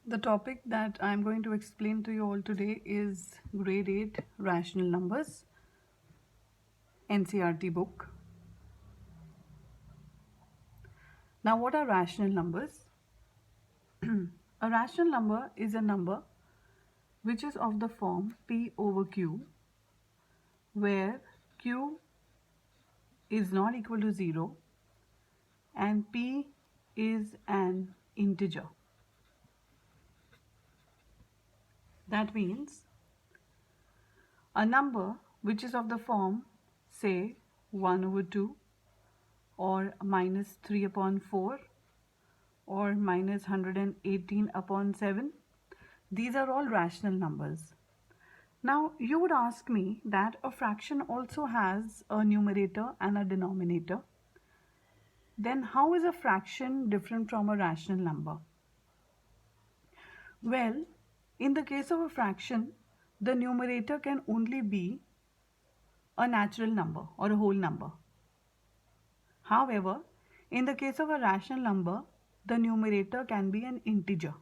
The topic that I'm going to explain to you all today is grade 8 rational numbers, NCRT book. Now, what are rational numbers? A rational number is a number which is of the form P over Q, where Q is not equal to 0 and P is an integer. That means a number which is of the form, say, 1 over 2 or minus 3 upon 4 or minus 118 upon 7. These are all rational numbers. Now you would ask me that a fraction also has a numerator and a denominator. Then how is a fraction different from a rational number? Well, in the case of a fraction, the numerator can only be a natural number or a whole number. However, in the case of a rational number, the numerator can be an integer.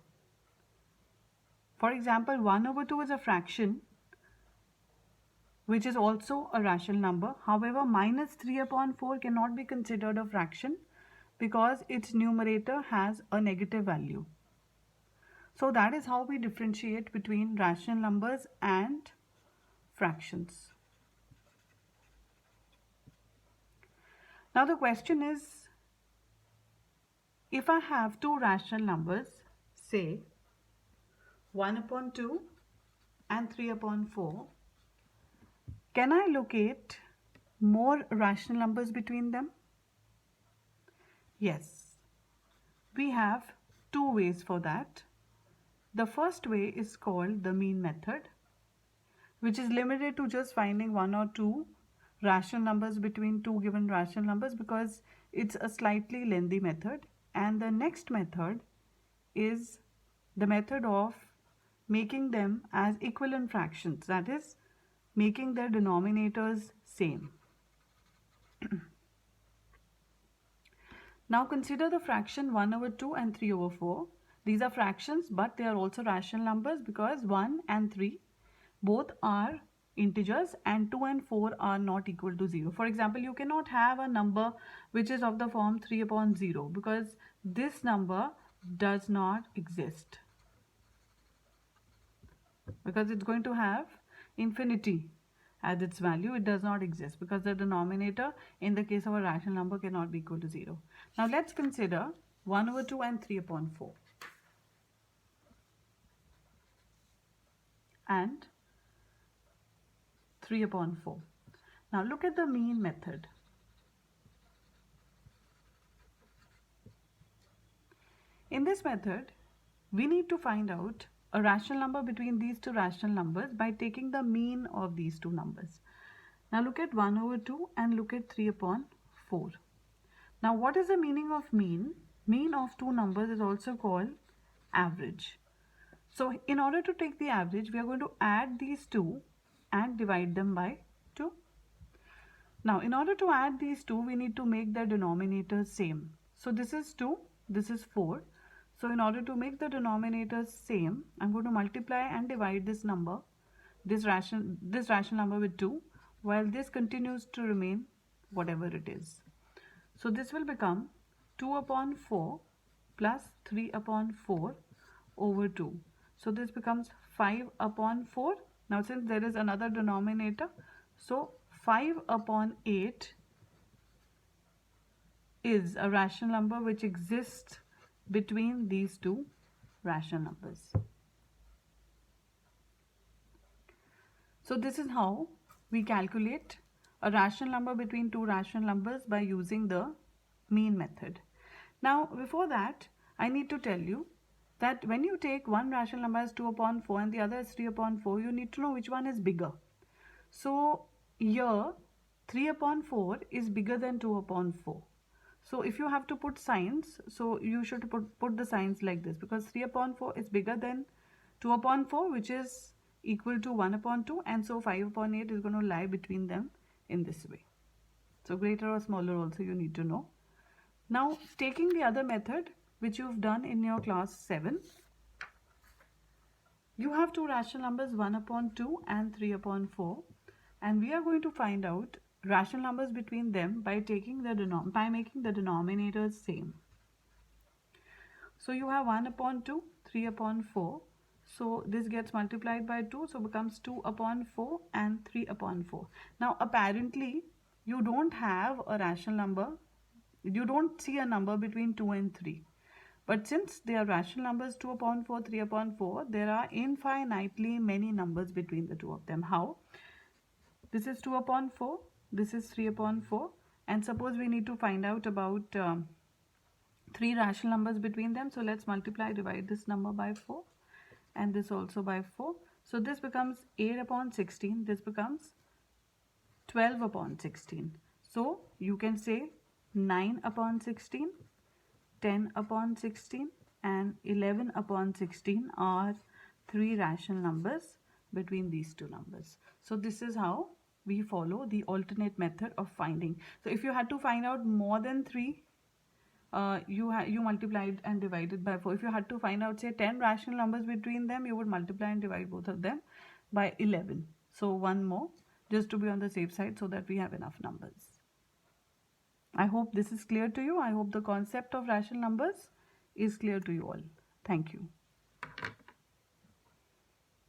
For example, 1 over 2 is a fraction which is also a rational number. However, minus 3 upon 4 cannot be considered a fraction because its numerator has a negative value. So that is how we differentiate between rational numbers and fractions. Now the question is, if I have two rational numbers, say 1 upon 2 and 3 upon 4, can I locate more rational numbers between them? Yes, we have two ways for that. The first way is called the mean method, which is limited to just finding one or two rational numbers between two given rational numbers because it's a slightly lengthy method. And the next method is the method of making them as equivalent fractions, that is, making their denominators same. Now consider the fraction 1 over 2 and 3 over 4. These are fractions, but they are also rational numbers because 1 and 3 both are integers and 2 and 4 are not equal to 0. For example, you cannot have a number which is of the form 3 upon 0 because this number does not exist, because it's going to have infinity as its value. It does not exist because the denominator in the case of a rational number cannot be equal to 0. Now let's consider 1 over 2 and 3 upon 4 and 3 upon 4. Now look at the mean method. In this method, we need to find out a rational number between these two rational numbers by taking the mean of these two numbers. Now look at 1 over 2 and look at 3 upon 4. Now what is the meaning of mean? Mean of two numbers is also called average. So in order to take the average, we are going to add these two and divide them by 2. Now in order to add these two, we need to make their denominators same. So this is 2, this is 4. So in order to make the denominators same, I'm going to multiply and divide this number, this rational number with 2, while this continues to remain whatever it is. So this will become 2 upon 4 plus 3 upon 4 over 2. So this becomes 5 upon 4. Now since there is another denominator, so 5 upon 8 is a rational number which exists between these two rational numbers. So this is how we calculate a rational number between two rational numbers by using the mean method. Now before that, I need to tell you that when you take one rational number as 2 upon 4 and the other as 3 upon 4, you need to know which one is bigger. So here 3 upon 4 is bigger than 2 upon 4. So if you have to put signs, so you should put the signs like this, because 3 upon 4 is bigger than 2 upon 4, which is equal to 1 upon 2, and so 5 upon 8 is going to lie between them in this way. So greater or smaller also you need to know. Now taking the other method which you've done in your class 7, You have two rational numbers 1 upon 2 and 3 upon 4, and we are going to find out rational numbers between them by making the denominators same. So you have 1 upon 2, 3 upon 4. So this gets multiplied by 2, so becomes 2 upon 4 and 3 upon 4. Now apparently you don't have a rational number, you don't see a number between 2 and 3. But since they are rational numbers 2 upon 4, 3 upon 4, there are infinitely many numbers between the two of them. How? This is 2 upon 4, this is 3 upon 4, and suppose we need to find out about three rational numbers between them. So let's divide this number by 4 and this also by 4. So this becomes 8 upon 16, this becomes 12 upon 16. So you can say 9 upon 16, 10 upon 16 and 11 upon 16 are three rational numbers between these two numbers. So this is how we follow the alternate method of finding. So if you had to find out more than 3, you multiplied and divided by 4. If you had to find out say 10 rational numbers between them, you would multiply and divide both of them by 11. So one more just to be on the safe side so that we have enough numbers. I hope this is clear to you. I hope the concept of rational numbers is clear to you all. Thank you.